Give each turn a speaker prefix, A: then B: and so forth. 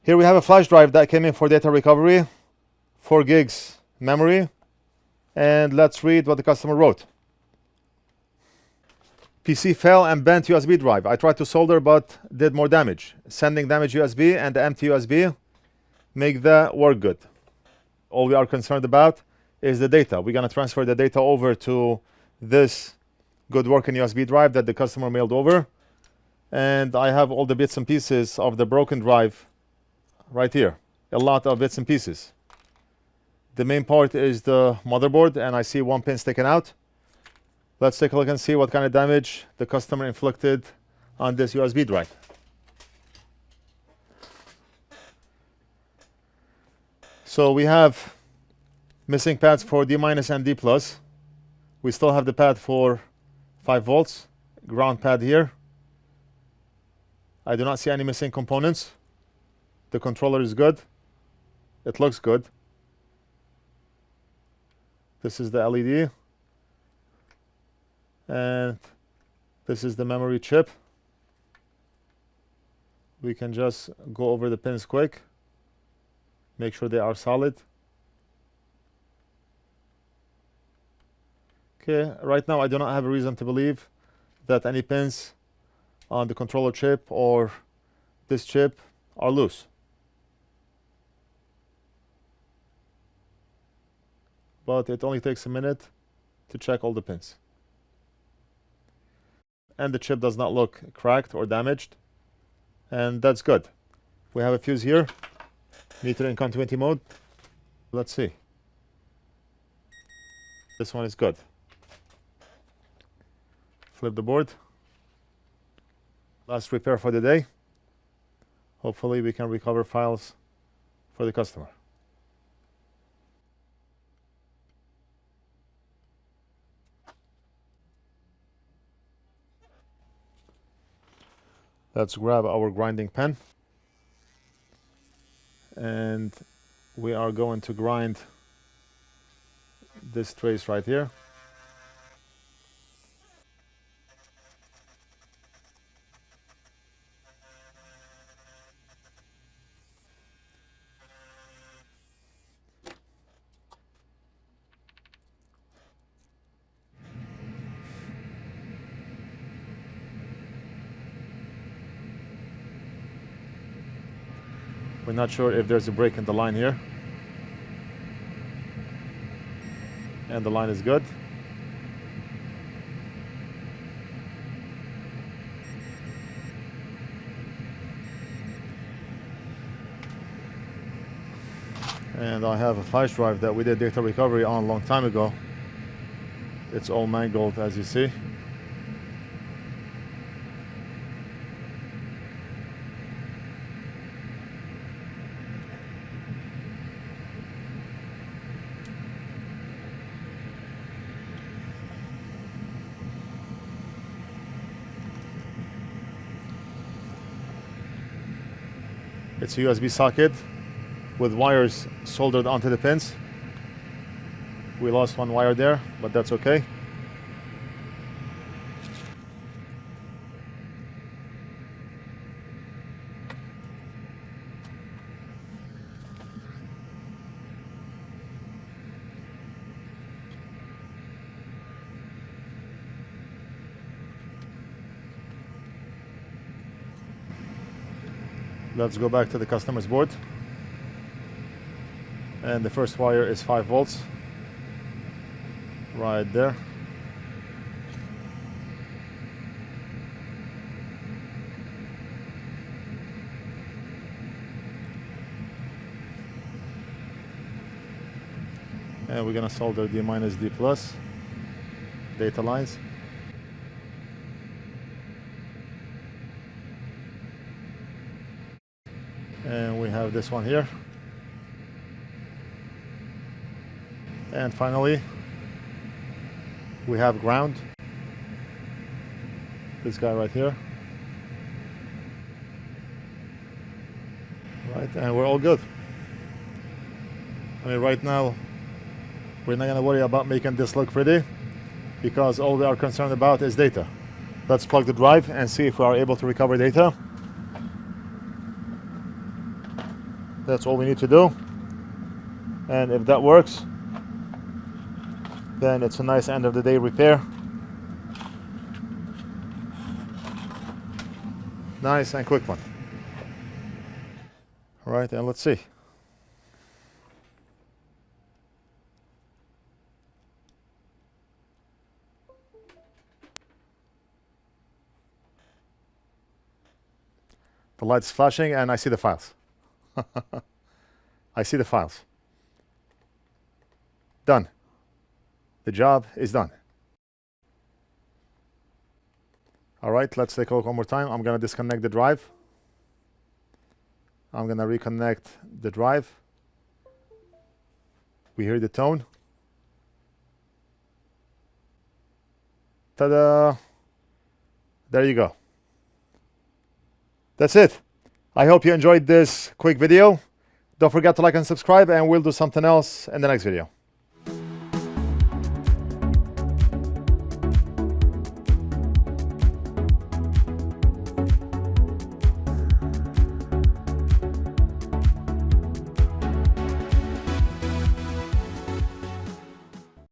A: Here we have a flash drive that came in for data recovery, 4 gigs memory, and let's read what the customer wrote. PC fell and bent USB drive. I tried to solder but did more damage. Sending damaged USB and the empty USB make the work good. All we are concerned about is the data. We're going to transfer the data over to this good working USB drive that the customer mailed over. And I have all the bits and pieces of the broken drive right here. A lot of bits and pieces. The main part is the motherboard, and I see 1 pin sticking out. Let's take a look and see what kind of damage the customer inflicted on this USB drive. So we have missing pads for D- and D+. We still have the pad for 5 volts, ground pad here. I do not see any missing components. The controller is good. It looks good. This is the LED. And this is the memory chip. We can just go over the pins quick. Make sure they are solid. Okay, right now I do not have a reason to believe that any pins on the controller chip or this chip are loose. But it only takes a minute to check all the pins. And the chip does not look cracked or damaged. And that's good. We have a fuse here. Meter in continuity mode. Let's see. This one is good. Flip the board. Last repair for the day. Hopefully we can recover files for the customer. Let's grab our grinding pen. And we are going to grind this trace right here. We're not sure if there's a break in the line here. And the line is good. And I have a flash drive that we did data recovery on a long time ago. It's all mangled, as you see. It's a USB socket with wires soldered onto the pins. We lost one wire there, but that's okay. Let's go back to the customer's board. And the first wire is 5 volts. Right there. And we're gonna solder D- D+ data lines. And we have this one here. And finally, we have ground. This guy right here. Right, and we're all good. I mean, right now, we're not gonna worry about making this look pretty because all we are concerned about is data. Let's plug the drive and see if we are able to recover data. That's all we need to do. And if that works, then it's a nice end of the day repair. Nice and quick one. All right, and let's see. The light's flashing and I see the files. I see the files. Done. The job is done. All right, let's take a look one more time. I'm going to disconnect the drive. I'm going to reconnect the drive. We hear the tone. Ta-da! There you go. That's it. I hope you enjoyed this quick video. Don't forget to like and subscribe, and we'll do something else in the next video.